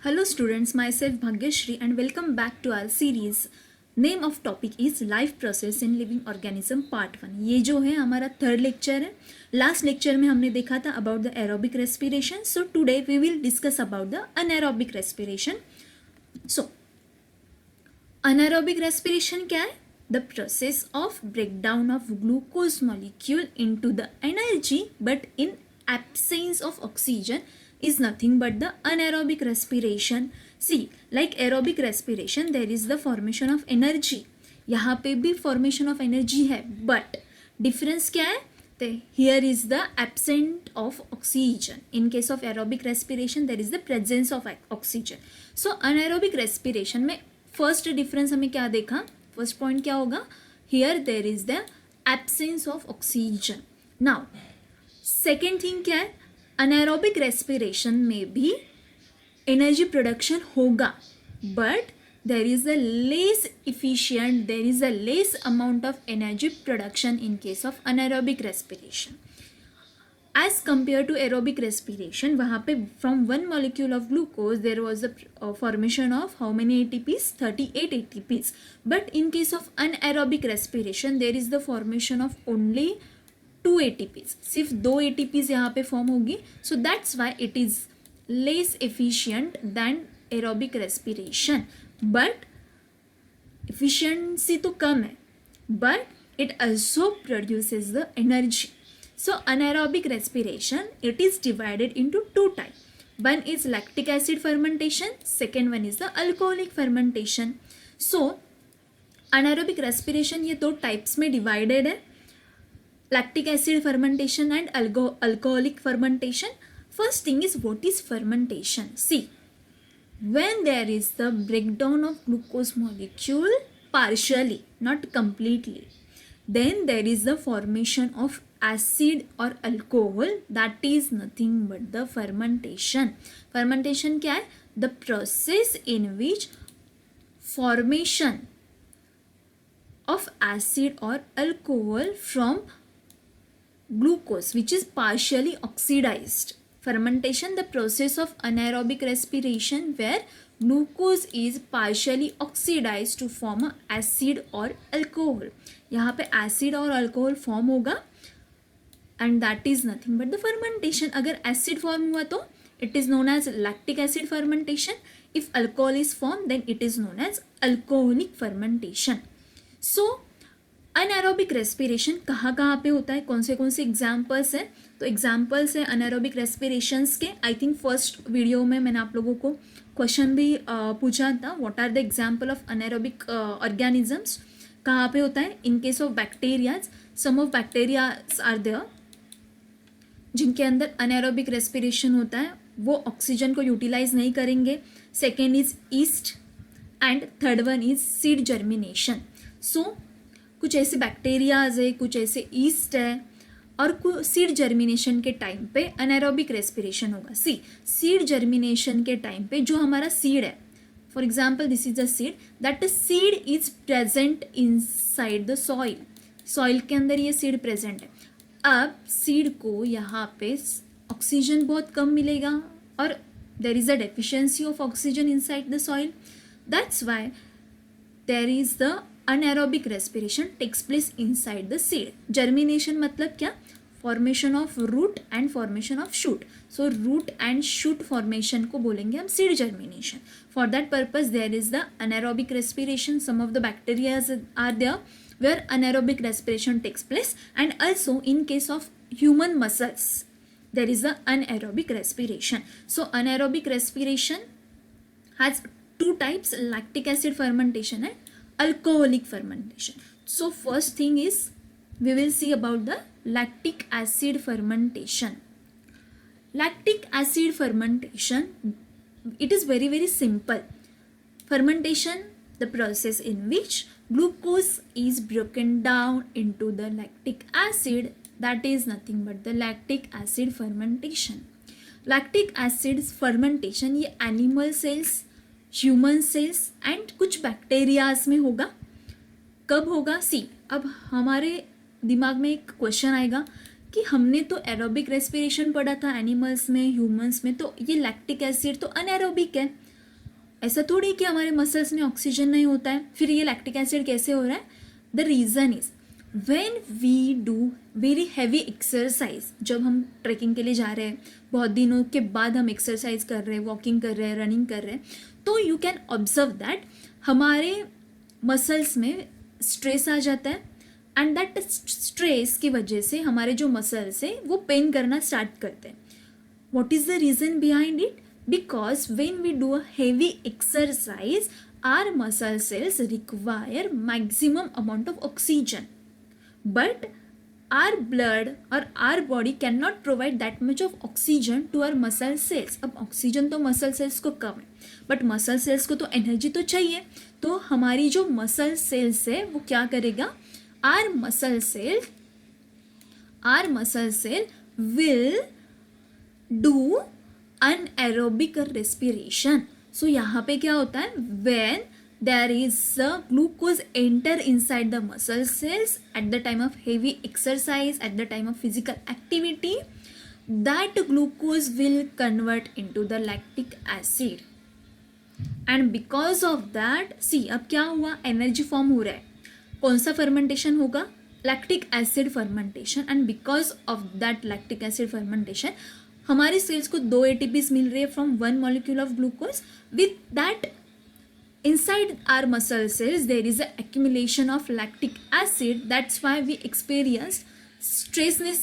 Hello students, myself Bhagyashri and welcome back to our series. Name of topic is life process in living organism part 1. ये जो है हमारा third lecture है. Last lecture में हमने देखा था about the aerobic respiration. So today we will discuss about the anaerobic respiration. So anaerobic respiration क्या है? The process of breakdown of glucose molecule into the energy but in absence of oxygen is nothing but the anaerobic respiration. See, like aerobic respiration there is the formation of energy. यहाँ पे भी formation of energy है, but difference क्या है? Here is the absent of oxygen. In case of aerobic respiration there is the presence of oxygen. So anaerobic respiration में first difference हमें क्या देखा? First point क्या होगा? Here there is the absence of oxygen. Now second thing क्या है? Anaerobic respiration में भी एनर्जी प्रोडक्शन होगा, but there is a less efficient, there is a less amount of energy production in case of anaerobic respiration as compare to aerobic respiration. वहाँ पे from one molecule of glucose there was the formation of how many ATPs? 38 ATPs. But in case of anaerobic respiration there is the formation of only 2 ATPs. सिर्फ 2 ATPs यहाँ पे form होगी. So that's why it is less efficient than aerobic respiration. But efficiency तो कम है, but it also produces the energy. So anaerobic respiration it is divided into 2 type. One is lactic acid fermentation, second one is the alcoholic fermentation. So anaerobic respiration ये 2 types में divided है, lactic acid fermentation and alcoholic fermentation. First thing is, what is fermentation? See, when there is the breakdown of glucose molecule partially, not completely, then there is the formation of acid or alcohol. That is nothing but the fermentation. Fermentation क्या है? The process in which formation of acid or alcohol from glucose which is partially oxidized. Fermentation, the process of anaerobic respiration where glucose is partially oxidized to form a acid or alcohol. यहाँ पे acid और alcohol form होगा and that is nothing but the fermentation. अगर acid form हुआ तो it is known as lactic acid fermentation. If alcohol is formed then it is known as alcoholic fermentation. So anaerobic respiration कहाँ कहाँ पे होता है, कौन से एग्जाम्पल्स हैं? तो एग्जाम्पल्स हैं अनएरोबिक रेस्पिरेशंस के. आई थिंक फर्स्ट वीडियो में मैंने आप लोगों को क्वेश्चन भी पूछा था, what are the example of anaerobic organisms. कहाँ पे होता है? In case of bacterias, some of bacterias are there जिनके अंदर अनएरोबिक रेस्पिरेशन होता है, वो ऑक्सीजन को यूटिलाइज नहीं करेंगे. Second is yeast and third one is seed germination. So कुछ ऐसे बैक्टीरियाज है, कुछ ऐसे ईस्ट है, और कुछ सीड जर्मिनेशन के टाइम पे अनएरोबिक रेस्पिरेशन होगा. सीड जर्मिनेशन के टाइम पे जो हमारा सीड है, for example this is a seed, that seed is present inside the soil. Soil के अंदर ये सीड प्रेजेंट है. अब सीड को यहाँ पे ऑक्सीजन बहुत कम मिलेगा और there is a deficiency of oxygen inside the soil. That's why there is the anaerobic respiration takes place inside the seed. Germination मतलब क्या? Formation of root and formation of shoot. So root and shoot formation को बोलेंगे हम seed germination. For that purpose there is the anaerobic respiration. Some of the bacterias are there where anaerobic respiration takes place, and also in case of human muscles there is the anaerobic respiration. So anaerobic respiration has 2 types, lactic acid fermentation and alcoholic fermentation. So first thing is we will see about the lactic acid fermentation. Lactic acid fermentation, it is very simple. Fermentation, the process in which glucose is broken down into the lactic acid, that is nothing but the lactic acid fermentation. Lactic acid fermentation ये animal cells, human cells and कुछ bacterias में होगा. कब होगा? अब हमारे दिमाग में एक क्वेश्चन आएगा कि हमने तो एरोबिक रेस्पिरेशन पढ़ा था एनिमल्स में, ह्यूमंस में, तो ये लैक्टिक एसिड तो अनएरोबिक है. ऐसा थोड़ी है कि हमारे मसल्स में ऑक्सीजन नहीं होता है, फिर ये लैक्टिक एसिड कैसे हो रहा है? The reason is when we do very heavy exercise, जब हम ट्रैकिंग के लिए जा रहे हैं, बहुत दिनों के बाद हम एक्सरसाइज कर रहे हैं, वॉकिंग कर रहे हैं, रनिंग कर रहे हैं, तो यू कैन ऑब्जर्व दैट हमारे मसल्स में स्ट्रेस आ जाता है एंड दैट स्ट्रेस की वजह से हमारे जो मसल्स है वो पेन करना स्टार्ट करते हैं. What is the reason behind it? Because when we do a heavy exercise, our muscle cells require maximum amount of oxygen. But our blood or our body cannot provide that much of oxygen to our muscle cells. अब oxygen तो muscle cells को कम है, but muscle cells को तो energy तो चाहिए. तो हमारी जो मसल सेल्स है वो क्या करेगा? Our muscle cell will do anaerobic respiration. So यहाँ पे क्या होता है? When there is a glucose enter inside the muscle cells at the time of heavy exercise, at the time of physical activity, that glucose will convert into the lactic acid. And because of that, see अब क्या हुआ? Energy form हो रहा है. कौन सा fermentation होगा? Lactic acid fermentation. And because of that lactic acid fermentation हमारे सेल्स को 2 ATPs मिल रही है from 1 molecule of glucose. With that inside our muscle cells there is a accumulation of lactic acid. That's why we experienced stressness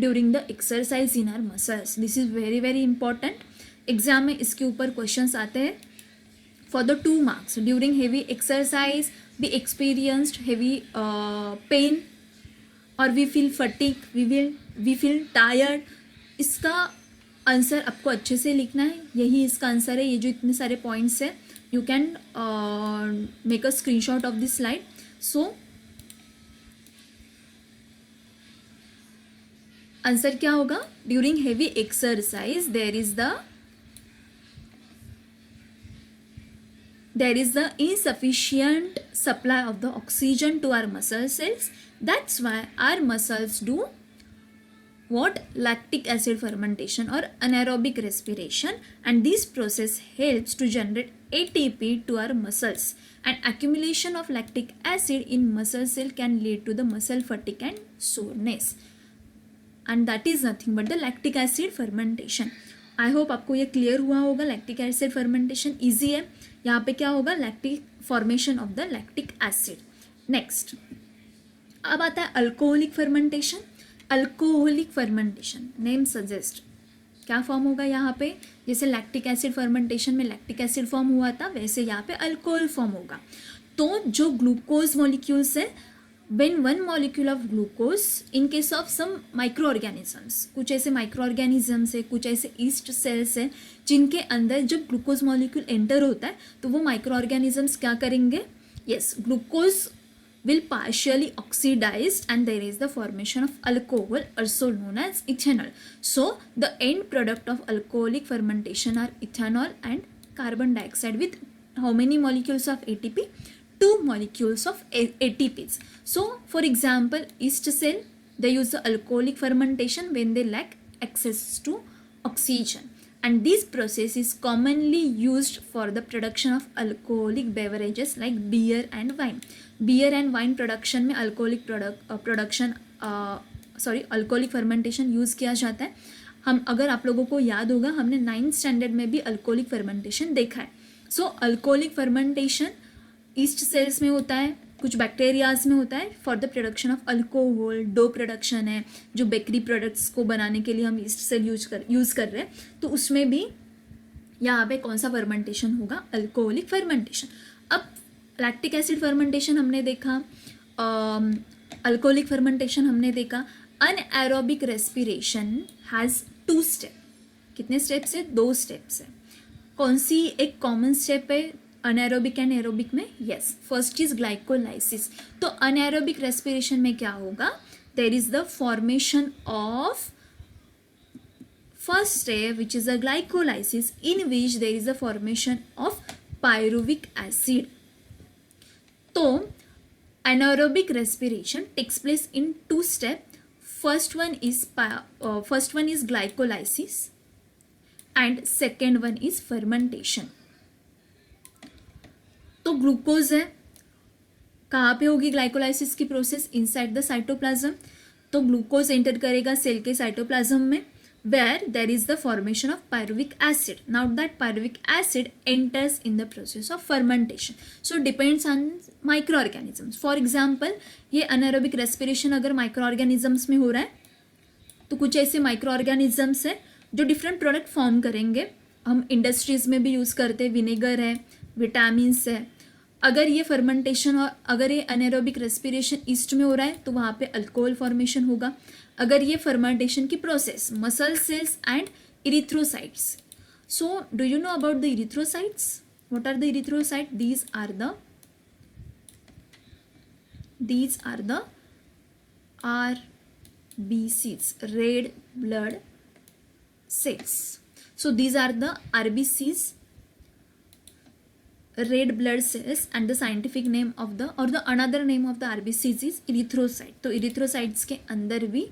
during the exercise in our muscles. This is very very important. Exam में इसके ऊपर questions आते हैं for the 2 marks. During heavy exercise we experienced heavy pain or we feel fatigue, we feel tired. इसका answer आपको अच्छे से लिखना है. यही इसका आंसर है. ये जो इतने सारे पॉइंट्स है, you can make a screenshot of this slide. So answer क्या होगा? During heavy exercise there is the insufficient supply of the oxygen to our muscle cells. That's why our muscles do what? Lactic acid fermentation or anaerobic respiration, and this process helps to generate ATP to our muscles, and accumulation of lactic acid in muscle cell can lead to the muscle fatigue and soreness, and that is nothing but the lactic acid fermentation. I hope आपको ये clear हुआ होगा. Lactic acid fermentation easy है. यहाँ पे क्या होगा? Lactic formation of the lactic acid. Next अब आता है alcoholic fermentation. Alcoholic fermentation name suggest क्या फॉर्म होगा यहाँ पे? जैसे लैक्टिक एसिड फर्मेंटेशन में लैक्टिक एसिड फॉर्म हुआ था, वैसे यहाँ पे अल्कोहल फॉर्म होगा. तो जो ग्लूकोज मॉलिक्यूल्स है, when one molecule of glucose in case of some microorganisms, कुछ ऐसे माइक्रोऑर्गेनिजम्स है, कुछ ऐसे ईस्ट सेल्स है जिनके अंदर जब ग्लूकोज मॉलिक्यूल एंटर होता है तो वो माइक्रोऑर्गेनिजम्स क्या करेंगे? Yes, glucose will partially oxidized and there is the formation of alcohol, also known as ethanol. So the end product of alcoholic fermentation are ethanol and carbon dioxide with how many molecules of ATP? 2 molecules of ATPs. So for example, yeast cell, they use the alcoholic fermentation when they lack access to oxygen, and this process is commonly used for the production of alcoholic beverages like beer and wine. Beer and wine production में alcoholic alcoholic fermentation use किया जाता है. हम अगर आप लोगों को याद होगा, हमने 9th स्टैंडर्ड में भी alcoholic fermentation देखा है. So alcoholic fermentation yeast cells में होता है, कुछ बैक्टीरियाज में होता है for the production of alcohol. Dough production है जो बेकरी प्रोडक्ट्स को बनाने के लिए हम ईस्ट सेल यूज़ कर रहे हैं, तो उसमें भी यहाँ पे कौन सा फर्मेंटेशन होगा? Alcoholic fermentation. अब लैक्टिक एसिड फर्मेंटेशन हमने देखा, अल्कोहलिक फर्मेंटेशन हमने देखा. Anaerobic respiration has 2 step. कितने स्टेप्स है? 2 स्टेप्स है. कौन सी एक कॉमन स्टेप है अनएरोबिक एंड एरोबिक में? Yes, first is glycolysis. तो अनएरोबिक रेस्पिरेशन में क्या होगा? There is the formation of first step which is a glycolysis in which there is the formation of pyruvic acid. तो anaerobic respiration takes place in 2 steps. First one is glycolysis and second one is fermentation. Glucose है, कहाँ पे होगी glycolysis की process? Inside the cytoplasm. तो glucose enter करेगा cell के cytoplasm में, where there is the formation of pyruvic acid. Now that pyruvic acid enters in the process of fermentation. So depends on microorganisms. For example, ये anaerobic respiration अगर microorganisms में हो रहा है तो कुछ ऐसे microorganisms है जो different product form करेंगे. हम इंडस्ट्रीज में भी यूज़ करते हैं, विनेगर है, विटामिन्स है. अगर ये फर्मेंटेशन और अगर ये अनेरोबिक रेस्पिरेशन ईस्ट में हो रहा है तो वहाँ पे अल्कोहल फॉर्मेशन होगा. अगर ये फर्मेंटेशन की process muscle cells and erythrocytes. So do you know about the erythrocytes? What are the erythrocyte? These are the RBCs, red blood cells. So these are the RBCs, red blood cells, and the scientific name of the or the another name of the RBCs is erythrocyte. तो erythrocytes के अंदर भी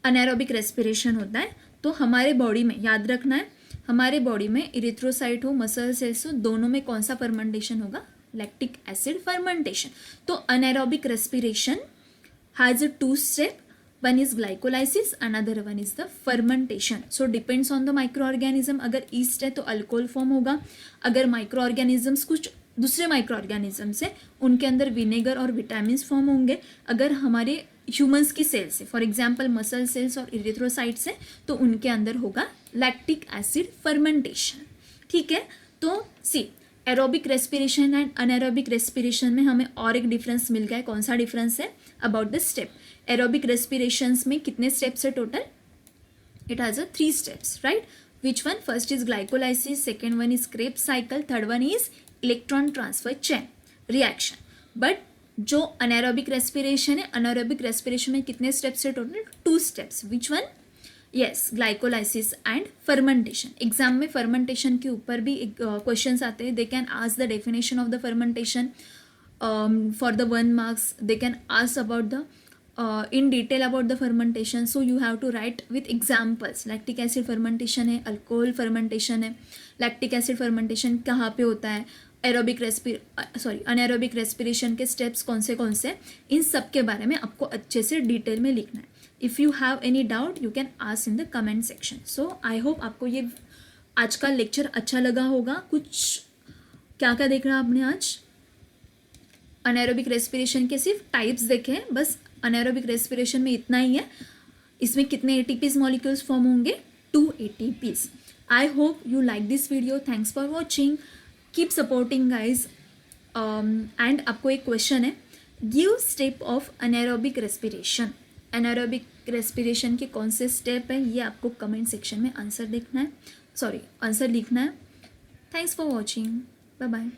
anaerobic respiration होता है. तो हमारे body में याद रखना है, हमारे बॉडी में इरिथ्रोसाइट हो, मसल सेल्स हो, दोनों में कौन सा फर्मेंटेशन होगा? Lactic acid fermentation. तो anaerobic respiration has a 2 step. One is glycolysis, another one is the fermentation. So depends on the microorganism. अगर yeast है तो अल्कोहल फॉर्म होगा. अगर माइक्रोऑर्गेनिजम्स कुछ दूसरे माइक्रोऑर्गेनिजम्स है उनके अंदर विनेगर और विटामिन्स फॉर्म होंगे. अगर हमारे ह्यूमंस की सेल्स है, फॉर एग्जांपल मसल सेल्स और इरिथ्रोसाइट्स है, तो उनके अंदर होगा लैक्टिक एसिड फर्मेंटेशन. ठीक है. तो see aerobic respiration and anaerobic respiration में हमें और एक डिफरेंस मिल गया है. कौन सा डिफरेंस है? About the step. एरोबिक रेस्पिरेशंस में कितने स्टेप्स है total? It has 3 steps, right? Which one? First is glycolysis, second one is Krebs cycle, third one is electron transfer chain reaction. But जो अनएरोबिक रेस्पिरेशन है, anaerobic respiration में कितने steps है total? 2 steps. Which one? Yes, glycolysis and fermentation. Exam में fermentation के ऊपर भी questions आते हैं. They can ask the definition of the fermentation for the 1 marks. They can ask about the in detail about the fermentation. So you have to write with examples. lactic acid fermentation है, alcohol fermentation है. lactic acid fermentation कहाँ पे होता है, anaerobic respiration के steps कौन से, इन सब के बारे में आपको अच्छे से डिटेल में लिखना है. If you have any doubt you can ask in the comment section. So I hope आपको ये आज का लेक्चर अच्छा लगा होगा. कुछ क्या क्या देख रहा आपने आज? अनएरोबिक रेस्पिरेशन के सिर्फ टाइप्स देखे हैं बस. अनएरोबिक रेस्पिरेशन में इतना ही है. इसमें कितने ATPs मॉलिक्यूल्स फॉर्म होंगे? 2 ATPs. I hope you like this video. Thanks for watching. Keep supporting guys. And आपको एक क्वेश्चन है, give step of anaerobic respiration. Anaerobic respiration के कौन से स्टेप है ये आपको कमेंट सेक्शन में आंसर लिखना है. Thanks for watching. Bye bye.